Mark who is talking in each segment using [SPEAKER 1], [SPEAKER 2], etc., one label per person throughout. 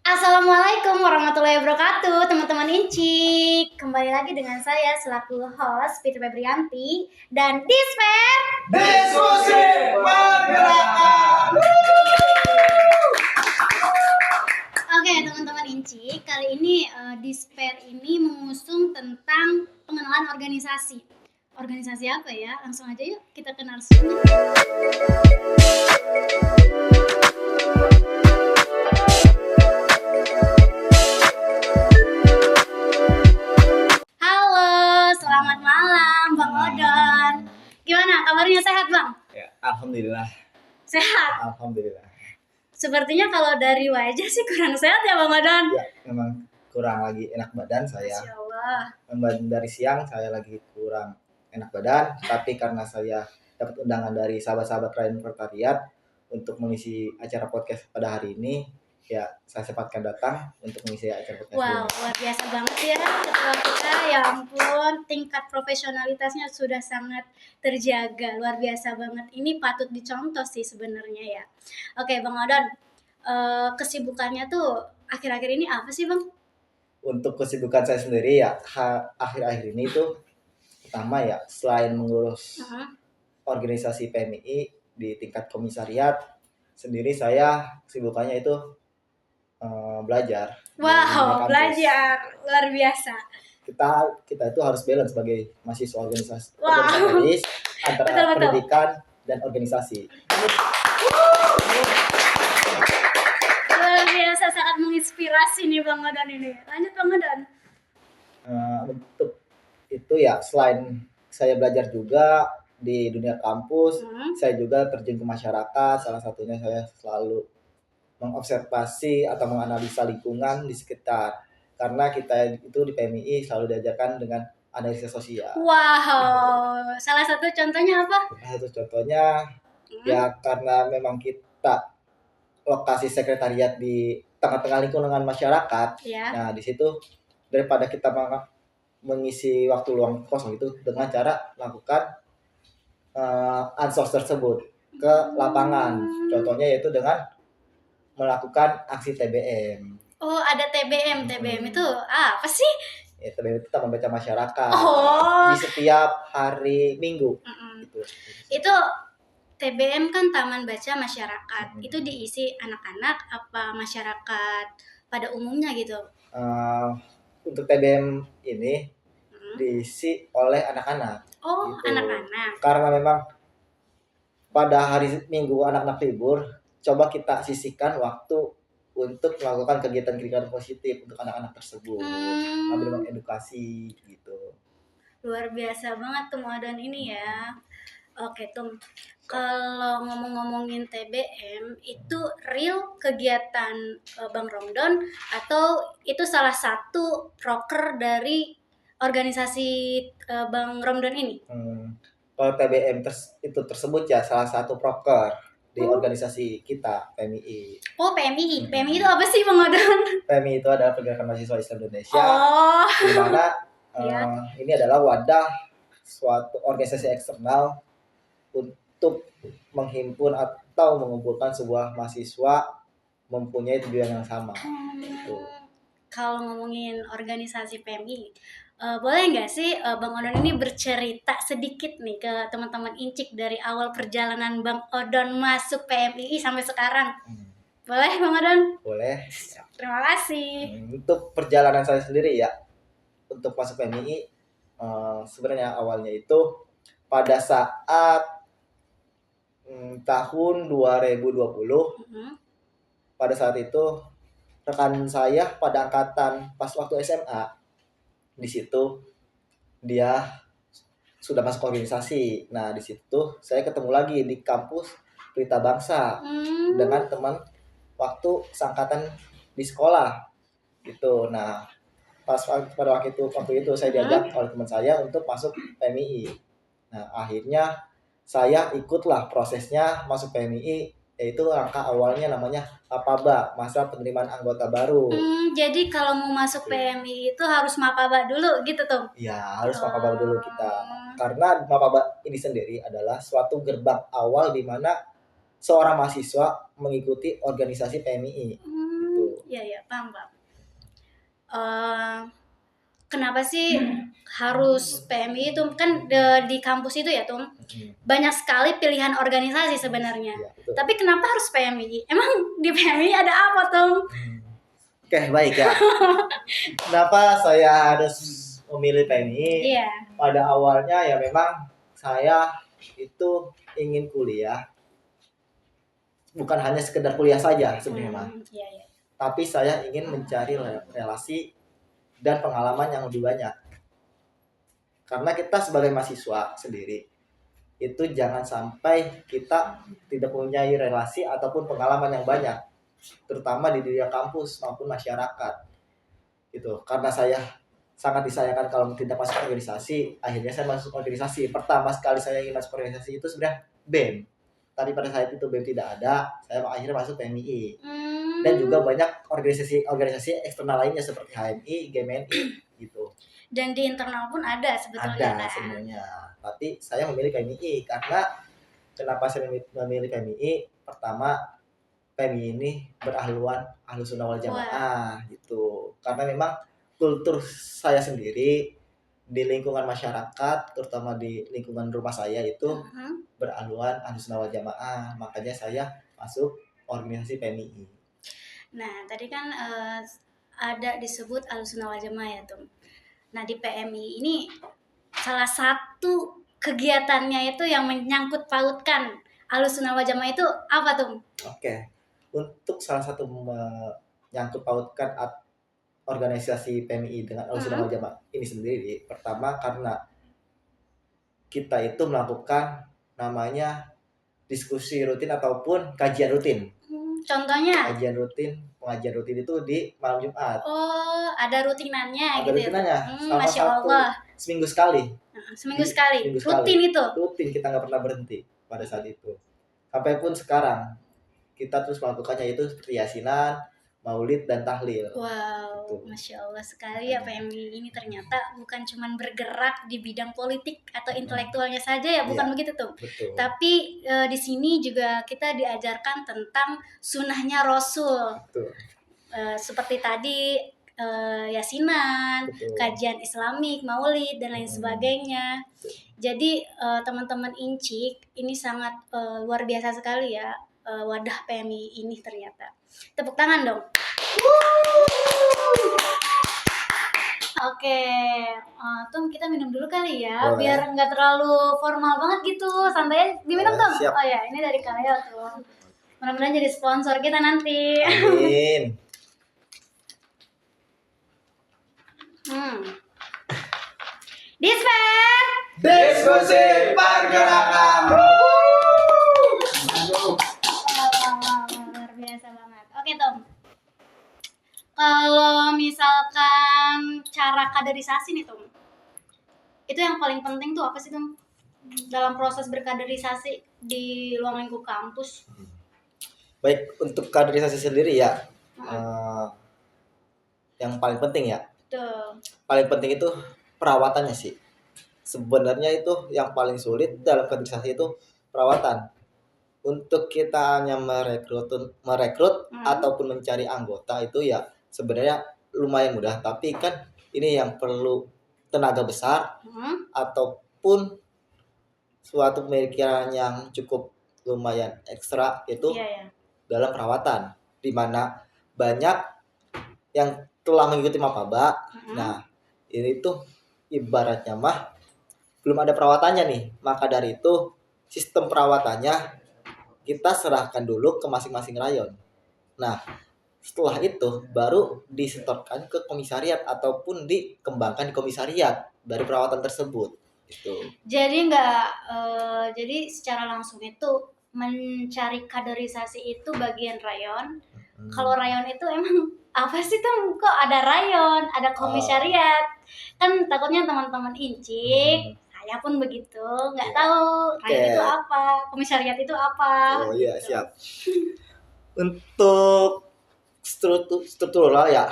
[SPEAKER 1] Assalamualaikum warahmatullahi wabarakatuh, teman-teman Incik. Kembali lagi dengan saya selaku host Fitri Febrianti dan Disper
[SPEAKER 2] Diskusi Pergerakan.
[SPEAKER 1] Oke, teman-teman Incik, kali ini Disper ini mengusung tentang pengenalan organisasi. Organisasi apa ya? Langsung aja yuk kita kenal semua. Halo, selamat malam Bang Odon. Gimana kabarnya, sehat Bang?
[SPEAKER 2] Ya, alhamdulillah.
[SPEAKER 1] Sehat.
[SPEAKER 2] Alhamdulillah.
[SPEAKER 1] Sepertinya kalau dari wajah sih kurang sehat ya Bang Odon.
[SPEAKER 2] Ya, memang kurang lagi enak badan saya.
[SPEAKER 1] Masya Allah.
[SPEAKER 2] Memang dari siang saya lagi kurang enak badan, tapi karena saya dapat undangan dari sahabat-sahabat Rayon Pertariat untuk mengisi acara podcast pada hari ini, ya saya sempatkan datang untuk mengisi acara podcast
[SPEAKER 1] Wow,
[SPEAKER 2] ini.
[SPEAKER 1] luar biasa banget ya ketua kita. Ya ampun, tingkat profesionalitasnya sudah sangat terjaga. Luar biasa banget. Ini patut dicontoh sih sebenarnya ya. Oke Bang Odon, kesibukannya tuh akhir-akhir ini apa sih Bang?
[SPEAKER 2] Untuk kesibukan saya sendiri ya akhir-akhir ini tuh pertama ya selain mengurus organisasi PMI di tingkat komisariat sendiri, saya kesibukannya itu belajar. Di dunia
[SPEAKER 1] Wow,
[SPEAKER 2] kampus.
[SPEAKER 1] belajar. Luar biasa.
[SPEAKER 2] Kita itu harus balance sebagai mahasiswa organisasi
[SPEAKER 1] Wow.
[SPEAKER 2] organisatoris antara
[SPEAKER 1] Betul.
[SPEAKER 2] pendidikan dan organisasi.
[SPEAKER 1] Luar biasa, sangat menginspirasi nih Bang Odon ini. Lanjut Bang Odon.
[SPEAKER 2] Untuk itu ya selain saya belajar juga di dunia kampus, saya juga terjun ke masyarakat. Salah satunya saya selalu mengobservasi atau menganalisa lingkungan di sekitar. Karena kita itu di PMI selalu diajarkan dengan analisa sosial.
[SPEAKER 1] Wow, salah satu contohnya apa?
[SPEAKER 2] Salah satu contohnya ya karena memang kita lokasi sekretariat di tengah-tengah lingkungan masyarakat.
[SPEAKER 1] Ya.
[SPEAKER 2] Nah, di situ daripada kita mengisi waktu luang kosong itu dengan cara melakukan ansos tersebut ke lapangan. Contohnya yaitu dengan melakukan aksi TBM.
[SPEAKER 1] Oh, ada TBM. TBM itu apa sih?
[SPEAKER 2] Ya, TBM itu Taman Baca Masyarakat.
[SPEAKER 1] Oh.
[SPEAKER 2] Di setiap hari Minggu. Gitu.
[SPEAKER 1] Itu TBM kan Taman Baca Masyarakat. Itu diisi anak-anak apa masyarakat pada umumnya gitu?
[SPEAKER 2] Untuk TBM ini diisi oleh anak-anak.
[SPEAKER 1] Oh,
[SPEAKER 2] gitu.
[SPEAKER 1] Anak-anak.
[SPEAKER 2] Karena memang pada hari Minggu anak-anak libur, coba kita sisihkan waktu untuk melakukan kegiatan-kegiatan positif untuk anak-anak tersebut. Sambil mengedukasi gitu.
[SPEAKER 1] Luar biasa banget tuh Odon ini ya. Oke Tum, kalau ngomongin TBM itu real kegiatan Bang Romdon atau itu salah satu proker dari organisasi Bang Romdon ini?
[SPEAKER 2] Kalau TBM itu tersebut ya salah satu proker di organisasi kita PMI.
[SPEAKER 1] Oh PMI, PMI itu apa sih Bang Odon?
[SPEAKER 2] PMI itu adalah Pergerakan Mahasiswa Islam Indonesia.
[SPEAKER 1] Oh.
[SPEAKER 2] Di mana ini adalah wadah suatu organisasi eksternal untuk menghimpun atau mengumpulkan sebuah mahasiswa mempunyai tujuan yang sama. Gitu.
[SPEAKER 1] Kalau ngomongin organisasi PMI, boleh nggak sih Bang Odon ini bercerita sedikit nih ke teman-teman Incik dari awal perjalanan Bang Odon masuk PMI sampai sekarang? Boleh Bang Odon?
[SPEAKER 2] Boleh.
[SPEAKER 1] Terima kasih.
[SPEAKER 2] Untuk perjalanan saya sendiri ya, untuk masuk PMI sebenarnya awalnya itu pada saat tahun 2020. Pada saat itu rekan saya pada angkatan pas waktu SMA, di situ dia sudah masuk organisasi. Nah, di situ saya ketemu lagi di kampus Pelita Bangsa dengan teman waktu seangkatan di sekolah gitu. Nah, pada waktu itu saya diajak oleh teman saya untuk masuk PMI. Nah, akhirnya saya ikutlah prosesnya masuk PMI, yaitu langkah awalnya namanya Mapaba, masa penerimaan anggota baru.
[SPEAKER 1] Jadi kalau mau masuk PMI itu harus Mapaba dulu gitu tuh?
[SPEAKER 2] Iya, harus Mapaba dulu kita. Karena Mapaba ini sendiri adalah suatu gerbang awal di mana seorang mahasiswa mengikuti organisasi PMI.
[SPEAKER 1] Iya. paham. Eh, kenapa sih harus PMI itu kan di kampus itu ya tuh banyak sekali pilihan organisasi sebenarnya.
[SPEAKER 2] Ya, betul.
[SPEAKER 1] Tapi kenapa harus PMI? Emang di PMI ada apa tuh?
[SPEAKER 2] Oke, baik ya. Kenapa saya harus memilih PMI?
[SPEAKER 1] Iya.
[SPEAKER 2] Pada awalnya ya memang saya itu ingin kuliah, bukan hanya sekedar kuliah saja sebenarnya,
[SPEAKER 1] Iya.
[SPEAKER 2] tapi saya ingin mencari relasi dan pengalaman yang lebih banyak. Karena kita sebagai mahasiswa sendiri itu jangan sampai kita tidak mempunyai relasi ataupun pengalaman yang banyak, terutama di dunia kampus maupun masyarakat. Gitu. Karena saya sangat disayangkan kalau tidak masuk organisasi, akhirnya saya masuk organisasi. Pertama sekali saya ingin masuk organisasi itu sebenarnya BEM. Tapi pada saat itu BEM tidak ada, saya akhirnya masuk PMII. Dan juga banyak organisasi eksternal lainnya seperti HMI, GMNI gitu.
[SPEAKER 1] Dan di internal pun ada sebetulnya.
[SPEAKER 2] Ada sebenarnya. Tapi saya memilih PMII karena kenapa saya memilih PMII? Pertama, PMI ini berahluan Ahlussunnah wal Jamaah gitu. Karena memang kultur saya sendiri di lingkungan masyarakat, terutama di lingkungan rumah saya itu berahluan Ahlussunnah wal Jamaah. Makanya saya masuk organisasi PMI.
[SPEAKER 1] Nah, tadi kan ada disebut Ahlussunnah wal Jamaah ya, Tum. Nah, di PMI ini salah satu kegiatannya itu yang menyangkut pautkan Ahlussunnah wal Jamaah itu apa, Tum?
[SPEAKER 2] Oke. Untuk salah satu menyangkut pautkan organisasi PMI dengan Ahlussunnah wal Jamaah ini sendiri, pertama karena kita itu melakukan namanya diskusi rutin ataupun kajian rutin.
[SPEAKER 1] Contohnya?
[SPEAKER 2] Pengajian rutin itu di malam Jumat.
[SPEAKER 1] Oh, ada rutinannya gitu.
[SPEAKER 2] Ada rutinannya.
[SPEAKER 1] Masya Allah.
[SPEAKER 2] Seminggu sekali.
[SPEAKER 1] Seminggu sekali. Rutin itu.
[SPEAKER 2] Rutin, kita nggak pernah berhenti pada saat itu. Sampai pun sekarang kita terus melakukannya itu seperti yasinan, maulid dan tahlil.
[SPEAKER 1] Wow, gitu. Masya Allah sekali ya PMI ini ternyata bukan cuma bergerak di bidang politik atau intelektualnya saja ya, bukan begitu tuh.
[SPEAKER 2] Betul.
[SPEAKER 1] Tapi di sini juga kita diajarkan tentang sunnahnya Rasul.
[SPEAKER 2] Betul.
[SPEAKER 1] Seperti tadi yasinan, kajian Islamik, maulid dan lain sebagainya. Jadi teman-teman Incik ini sangat luar biasa sekali ya. Wadah PMI ini ternyata. Tepuk tangan dong. Oke, Tom kita minum dulu kali ya. Boleh. Biar nggak terlalu formal banget gitu, santai diminum Tom.
[SPEAKER 2] Siap.
[SPEAKER 1] Oh ya, ini dari Kaya tuh. Mudah-mudahan jadi sponsor kita nanti.
[SPEAKER 2] Amin. Diskusi pergerakan.
[SPEAKER 1] Luar biasa banget. Oke Tom, kalau misalkan cara kaderisasi nih Tom, itu yang paling penting tuh apa sih Tom dalam proses berkaderisasi di ruang lingkup kampus?
[SPEAKER 2] Baik, untuk kaderisasi sendiri ya, yang paling penting ya.
[SPEAKER 1] Betul.
[SPEAKER 2] Paling penting itu perawatannya sih. Sebenarnya itu yang paling sulit dalam kaderisasi itu perawatan. Untuk kita hanya merekrut ataupun mencari anggota itu ya sebenarnya lumayan mudah, tapi kan ini yang perlu tenaga besar ataupun suatu pemikiran yang cukup lumayan ekstra itu dalam perawatan, di mana banyak yang telah mengikuti mapaba. Nah, ini tuh ibaratnya mah belum ada perawatannya nih, maka dari itu sistem perawatannya kita serahkan dulu ke masing-masing rayon. Nah, setelah itu baru disetorkan ke komisariat ataupun dikembangkan di komisariat dari perawatan tersebut. Gitu.
[SPEAKER 1] Jadi jadi secara langsung itu mencari kaderisasi itu bagian rayon. Kalau rayon itu emang apa sih tuh? Kok ada rayon, ada komisariat? Kan takutnya teman-teman Incik, saya pun begitu, nggak tahu rayon itu apa, komisariat itu apa.
[SPEAKER 2] Oh iya, gitu. Siap. Untuk struktural ya,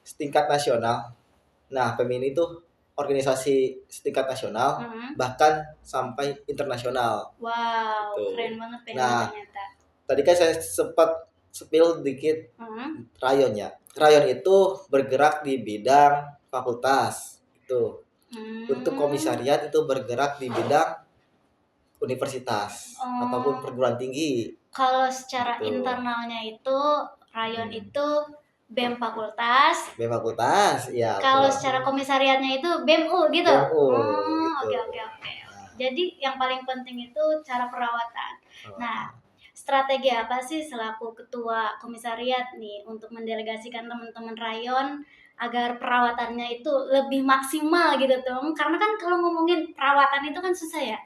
[SPEAKER 2] setingkat nasional. Nah, PMI itu organisasi setingkat nasional, bahkan sampai internasional.
[SPEAKER 1] Wow, gitu. Keren banget PMI ternyata.
[SPEAKER 2] Tadi kan saya sempat spill dikit rayonnya. rayon itu bergerak di bidang fakultas itu. Untuk komisariat itu bergerak di bidang universitas ataupun perguruan tinggi.
[SPEAKER 1] Kalau secara
[SPEAKER 2] Gitu.
[SPEAKER 1] internalnya itu rayon itu BEM fakultas.
[SPEAKER 2] BEM fakultas, ya.
[SPEAKER 1] Kalau secara komisariatnya itu BEM-U gitu.
[SPEAKER 2] BEM-U,
[SPEAKER 1] Oke. Jadi yang paling penting itu cara perawatan. Nah, strategi apa sih selaku ketua komisariat nih untuk mendelegasikan teman-teman rayon agar perawatannya itu lebih maksimal gitu tuh? Karena kan kalau ngomongin perawatan itu kan susah ya.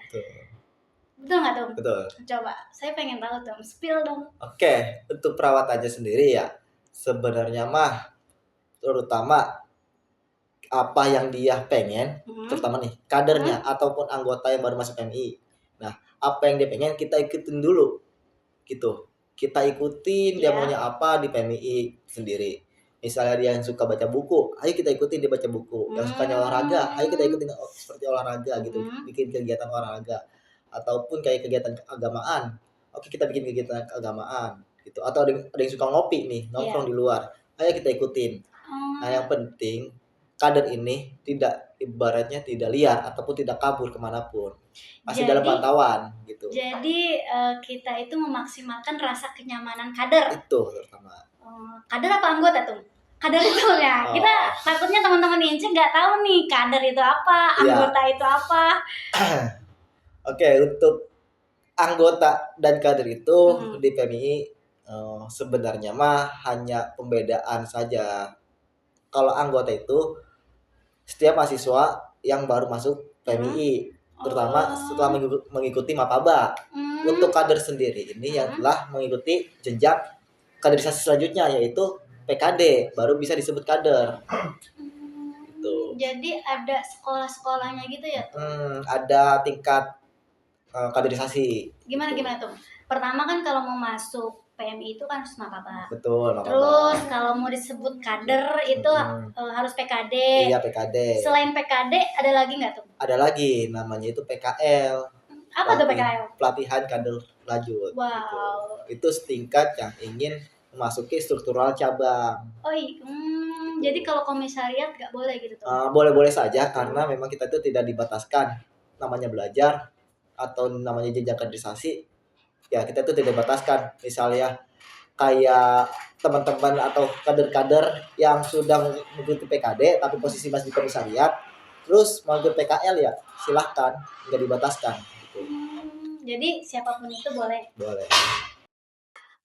[SPEAKER 1] Betul nggak tuh?
[SPEAKER 2] Betul.
[SPEAKER 1] Coba, saya pengen tahu tuh, spill dong.
[SPEAKER 2] Oke, untuk perawatannya sendiri ya, sebenarnya mah terutama apa yang dia pengen, terutama nih kadernya ataupun anggota yang baru masuk PMI. Nah, apa yang dia pengen kita ikutin dulu, gitu. Kita ikutin dia maunya apa di PMI sendiri. Misalnya dia yang suka baca buku, ayo kita ikutin dia baca buku. Yang sukanya olahraga, ayo kita ikutin seperti olahraga gitu, bikin kegiatan olahraga. Ataupun kayak kegiatan keagamaan, oke kita bikin kegiatan keagamaan gitu. Atau ada yang suka ngopi nih, nongkrong di luar, ayo kita ikutin. Nah, yang penting kader ini tidak ibaratnya tidak liar ataupun tidak kabur kemanapun, masih dalam pantauan gitu.
[SPEAKER 1] Jadi kita itu memaksimalkan rasa kenyamanan kader.
[SPEAKER 2] Itu terutama.
[SPEAKER 1] Kader apa anggota tuh? Kader itu ya. Kita takutnya teman-teman Ince nggak tahu nih kader itu apa, anggota itu apa.
[SPEAKER 2] Oke, untuk anggota dan kader itu di PMI sebenarnya mah hanya pembedaan saja. Kalau anggota itu setiap mahasiswa yang baru masuk PMI, terutama setelah mengikuti Mapaba. Untuk kader sendiri ini yang telah mengikuti jenjang kaderisasi selanjutnya yaitu PKD, baru bisa disebut kader. Gitu.
[SPEAKER 1] Jadi ada sekolah-sekolahnya gitu ya tuh?
[SPEAKER 2] Ada tingkat kaderisasi.
[SPEAKER 1] Gimana tuh? Pertama kan kalau mau masuk PMI itu kan harus Mapaba.
[SPEAKER 2] Betul, Mapaba.
[SPEAKER 1] Terus kalau mau disebut kader itu harus PKD.
[SPEAKER 2] Iya, PKD.
[SPEAKER 1] Selain PKD ada lagi nggak tuh?
[SPEAKER 2] Ada lagi, namanya itu PKL.
[SPEAKER 1] Apa tuh PKL?
[SPEAKER 2] Pelatihan kader lanjut.
[SPEAKER 1] Wow.
[SPEAKER 2] Gitu. Itu setingkat yang ingin memasuki struktural cabang.
[SPEAKER 1] Jadi kalau komisariat nggak boleh gitu tuh?
[SPEAKER 2] Boleh-boleh saja karena memang kita itu tidak dibataskan namanya belajar atau namanya jenjang kaderisasi. Ya kita itu tidak dibataskan. Misalnya kayak teman-teman atau kader-kader yang sudah mengikuti PKD tapi posisi masih di komisariat terus mau ikut PKL ya silahkan, nggak dibataskan gitu.
[SPEAKER 1] Jadi siapapun itu boleh?
[SPEAKER 2] Boleh.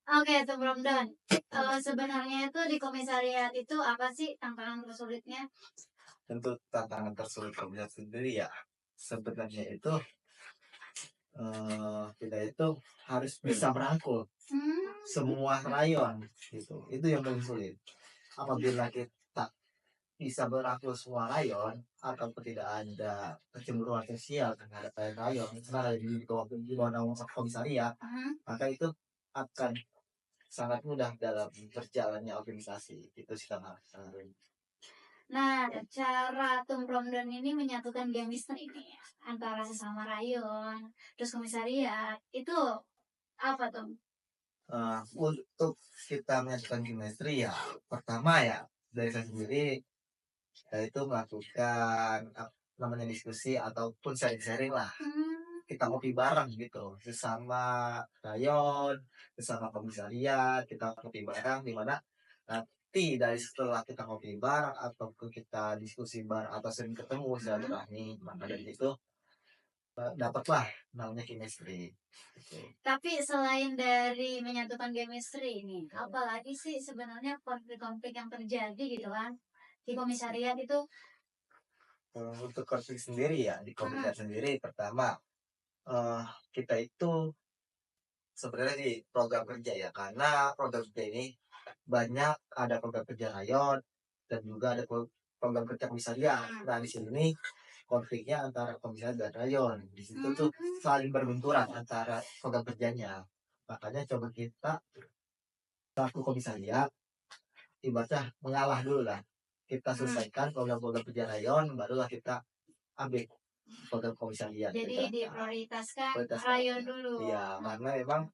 [SPEAKER 1] Oke, Tum Romdon. Sebenarnya itu di komisariat itu apa sih tantangan tersulitnya?
[SPEAKER 2] Untuk tantangan tersulit komisariat sendiri ya sebenarnya itu kita itu harus bisa merangkul semua rayon gitu. Itu yang paling sulit. Apabila kita bisa merangkul semua rayon ataupun tidak ada kecemburuan sosial terhadap rayon karena di bawah naungan komisariat, maka itu akan sangat mudah dalam berjalannya organisasi. Itu sih tantangan.
[SPEAKER 1] Nah, cara Tum Romdon ini menyatukan chemistry ini antara sesama rayon, terus komisariat, itu apa Tum?
[SPEAKER 2] Untuk kita menyatukan chemistry ya, pertama ya dari saya sendiri, yaitu melakukan namanya diskusi ataupun sharing-sharing lah. Kita ngopi bareng gitu, sesama rayon, sesama komisariat, kita ngopi bareng di mana nanti dari setelah kita ngopi bareng ataupun kita diskusi bareng atau sering ketemu silaturahmi, maka dari itu dapatlah namanya chemistry.
[SPEAKER 1] Tapi selain dari menyatukan chemistry ini, apalagi sih sebenarnya konflik-konflik yang terjadi gitu kan di komisariat itu?
[SPEAKER 2] Untuk konflik sendiri ya di komisariat sendiri pertama kita itu sebenarnya di program kerja ya, karena program kerja ini banyak ada program kerja rayon dan juga ada program kerja komisariat. Nah di sini konfliknya antara komisariat dan rayon, di situ tuh saling berbenturan antara program kerjanya. Makanya coba kita selaku komisariat ibaratnya mengalah dulu lah, kita selesaikan program-program kerja rayon, barulah kita ambil program komisariat.
[SPEAKER 1] Jadi diprioritaskan rayon dulu.
[SPEAKER 2] Iya, karena memang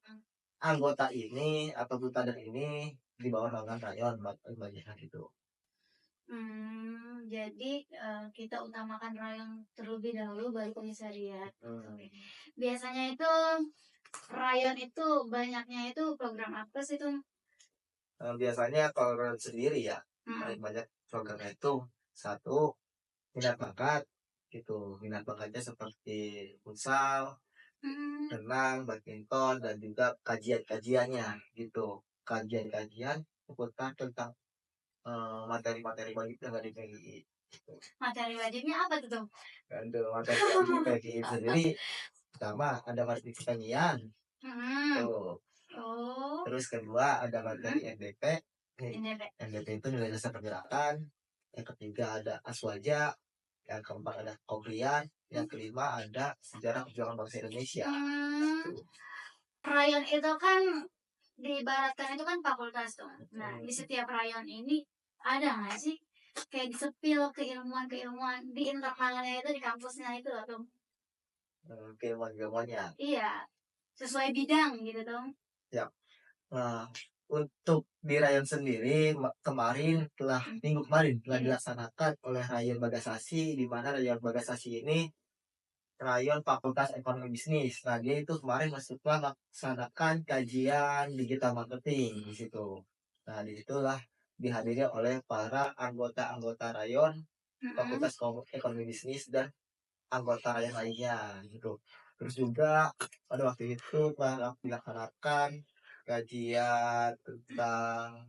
[SPEAKER 2] anggota ini atau kader ini di bawah naungan rayon bagian itu.
[SPEAKER 1] Jadi kita utamakan rayon terlebih dahulu baru komisariat. Biasanya itu rayon itu banyaknya itu program apa sih tuh?
[SPEAKER 2] Biasanya kalau rayon sendiri ya paling banyak programnya itu satu minat bakat gitu, minat bakatnya seperti futsal, renang, badminton, dan juga kajian-kajiannya gitu, kajian-kajian seputar tentang materi-materi wajib yang ada di PGI.
[SPEAKER 1] Materi wajibnya apa tuh?
[SPEAKER 2] Untuk materi wajib PGI sendiri, pertama ada materi pertanian, tuh. Terus kedua ada materi NDP. NDP itu nilai dasar pergerakan. Yang ketiga ada aswaja. Yang keempat ada kobrian. Yang kelima ada sejarah perjuangan bangsa Indonesia.
[SPEAKER 1] Rayon itu kan diibaratkan itu kan fakultas tuh. Nah, di setiap rayon ini ada nggak sih kayak disepil keilmuan-keilmuan di internalnya itu di kampusnya itu atau
[SPEAKER 2] keilmuan-keilmuannya?
[SPEAKER 1] Iya, sesuai bidang gitu dong.
[SPEAKER 2] Ya. Nah, untuk di rayon sendiri minggu kemarin telah dilaksanakan oleh Rayon Bagasasi, di mana Rayon Bagasasi ini rayon Fakultas Ekonomi Bisnis. Nah, dia itu kemarin melaksanakan kajian digital marketing di situ. Nah, di situlah dihadiri oleh para anggota-anggota rayon Fakultas Ekonomi Bisnis dan anggota rayon lainnya gitu. Terus juga pada waktu itu telah dilaksanakan kajian tentang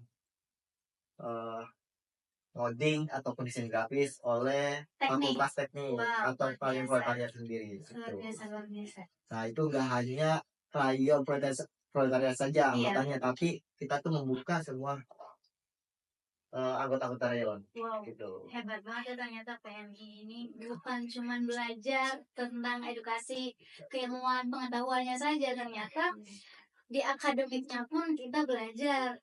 [SPEAKER 2] coding ataupun desain grafis oleh Fakultas Teknik atau rayon proletariat sendiri. Gitu. Nah, itu nggak hanya rayon proletariat saja anggotanya, tapi kita tuh membuka semua anggota-anggota rayon. Gitu.
[SPEAKER 1] Hebat banget ya ternyata PMI ini bukan cuma belajar tentang edukasi keilmuan pengetahuannya saja, ternyata di akademiknya pun kita belajar.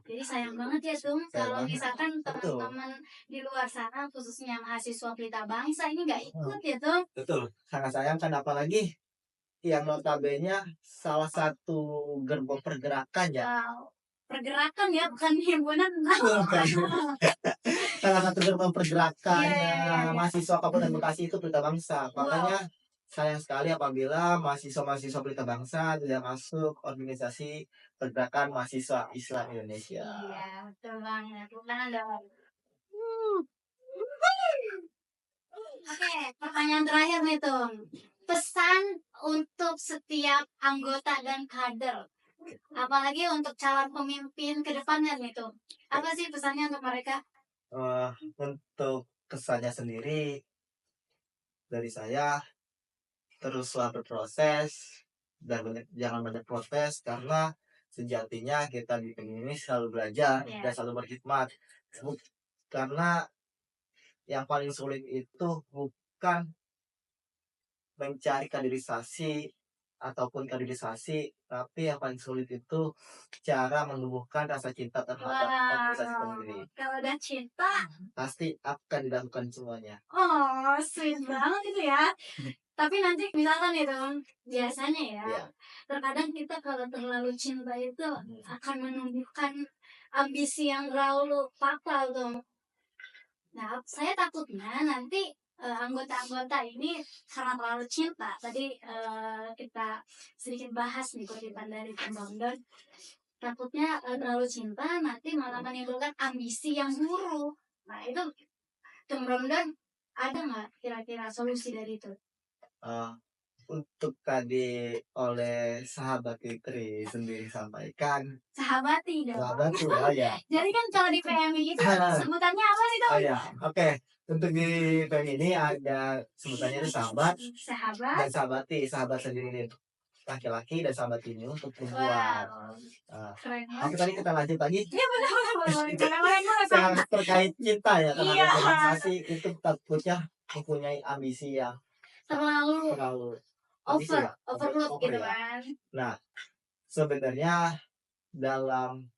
[SPEAKER 1] Jadi sayang banget ya tuh kalau misalkan teman-teman di luar sana khususnya mahasiswa Pelita Bangsa ini nggak ikut ya tuh.
[SPEAKER 2] Betul, sangat sayang kan, apalagi yang notabene salah satu gerbong pergerakan ya.
[SPEAKER 1] Pergerakan ya, bukan himpunan.
[SPEAKER 2] Salah satu gerbong pergerakan mahasiswa Kabupaten Bekasi itu Pelita Bangsa. Makanya sayang sekali apabila mahasiswa-mahasiswa Pelita Bangsa tidak masuk organisasi pergerakan mahasiswa Islam Indonesia.
[SPEAKER 1] Iya, betul banget. Bukan dong. Oke, pertanyaan terakhir nih Tung. Pesan untuk setiap anggota dan kader, apalagi untuk calon pemimpin ke depannya nih Tung. Apa sih pesannya untuk mereka?
[SPEAKER 2] Untuk kesannya sendiri dari saya, teruslah berproses dan jangan banyak protes, karena sejatinya kita di ini selalu belajar dan selalu berkhidmat. Karena yang paling sulit itu bukan mencari kaderisasi ataupun kaderisasi, tapi yang paling sulit itu cara menumbuhkan rasa cinta terhadap organisasi sendiri.
[SPEAKER 1] Kalau udah cinta
[SPEAKER 2] pasti akan dilakukan semuanya.
[SPEAKER 1] Oh, sweet banget itu ya. Tapi nanti misalkan itu biasanya ya, terkadang kita kalau terlalu cinta itu akan menumbuhkan ambisi yang terlalu fatal tuh. Nah, saya takutnya nanti anggota-anggota ini karena terlalu cinta. Tadi kita sedikit bahas nih kutipan dari Bang Don. Takutnya terlalu cinta nanti malah menimbulkan ambisi yang buruk. Nah, itu Bang Don ada nggak kira-kira solusi dari itu?
[SPEAKER 2] Untuk tadi oleh sahabat Fitri sendiri sampaikan.
[SPEAKER 1] Sahabati dong.
[SPEAKER 2] Sahabati, oh ya.
[SPEAKER 1] Jadi kan kalau di PMI itu sebutannya apa sih tuh?
[SPEAKER 2] Oh ya, oke. Untuk di PMI ini ada sebutannya itu sahabat dan sahabati. Sahabat sendiri ini laki-laki dan sahabat ini untuk perempuan.
[SPEAKER 1] Keren banget.
[SPEAKER 2] Oke, tadi kita lanjut lagi.
[SPEAKER 1] Iya benar.
[SPEAKER 2] Yang terkait cinta ya, terhadap organisasi itu takutnya mempunyai ambisi yang terlalu
[SPEAKER 1] overload gitu kan.
[SPEAKER 2] Nah, sebenarnya dalam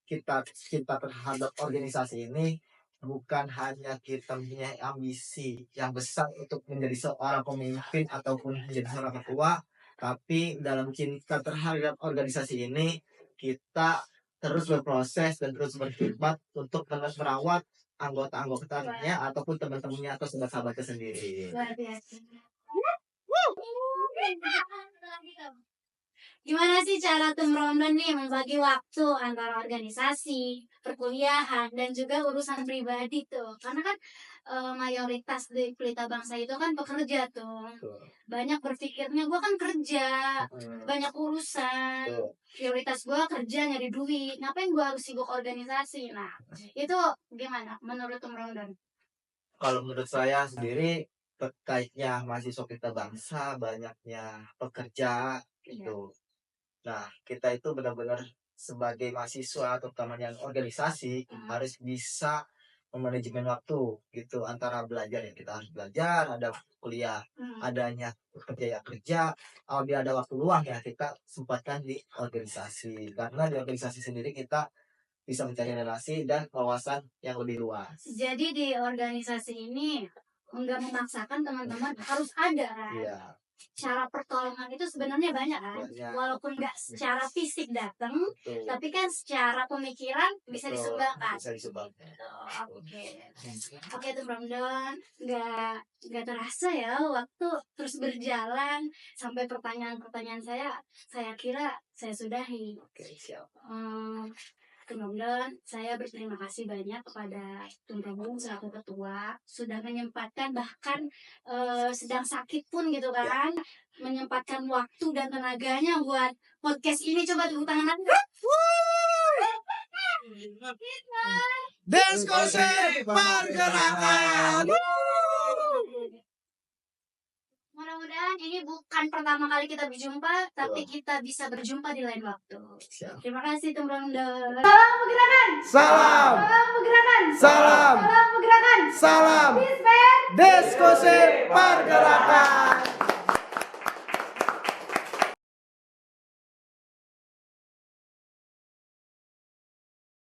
[SPEAKER 2] kita terhadap organisasi ini bukan hanya kita punya ambisi yang besar untuk menjadi seorang pemimpin ataupun menjadi seorang ketua, tapi dalam cinta terhadap organisasi ini kita terus berproses dan terus berkhidmat untuk terus merawat anggota-anggotanya ataupun teman-temannya atau sahabat-sahabatnya sendiri.
[SPEAKER 1] Luar biasa. Gimana sih cara tim Rondon nih membagi waktu antara organisasi, perkuliahan, dan juga urusan pribadi tuh? Karena kan mayoritas di Pelita Bangsa itu kan pekerja tuh. Banyak berpikirnya gue kan kerja, banyak urusan. Prioritas gue kerja nyari duit. Ngapain gue harus sibuk organisasi? Nah, itu gimana menurut Tim Rondon?
[SPEAKER 2] Kalau menurut saya sendiri terkaitnya mahasiswa Pelita Bangsa banyaknya pekerja gitu. Nah, kita itu benar-benar sebagai mahasiswa atau teman yang organisasi harus bisa memanajemen waktu gitu antara belajar ya kita harus belajar, ada kuliah, adanya kerja ya kerja, apabila ada waktu luang ya kita sempatkan di organisasi karena di organisasi sendiri kita bisa mencari relasi dan wawasan yang lebih luas.
[SPEAKER 1] Jadi di organisasi ini nggak memaksakan teman-teman harus ada kan?
[SPEAKER 2] Iya.
[SPEAKER 1] Cara pertolongan itu sebenarnya banyak kan, walaupun nggak secara fisik datang, tapi kan secara pemikiran bisa disumbangkan. Oke Tim Rondon, nggak terasa ya waktu terus berjalan sampai pertanyaan-pertanyaan saya kira saya sudahi.
[SPEAKER 2] Siap.
[SPEAKER 1] Tim Rondon, saya berterima kasih banyak kepada Tim Rondon selaku ketua sudah menyempatkan bahkan sedang sakit pun gitu kan, menyempatkan waktu dan tenaganya buat podcast ini. Coba tepuk tangan aja.
[SPEAKER 3] Diskusi pergerakan.
[SPEAKER 1] Mudah-mudahan ini bukan pertama kali kita berjumpa, tapi kita bisa berjumpa di lain waktu. Terima kasih Tim Rondon. Salam pergerakan.
[SPEAKER 3] Salam.
[SPEAKER 1] Salam pergerakan.
[SPEAKER 3] Salam.
[SPEAKER 1] Salam pergerakan.
[SPEAKER 3] Salam. Diskusi pergerakan.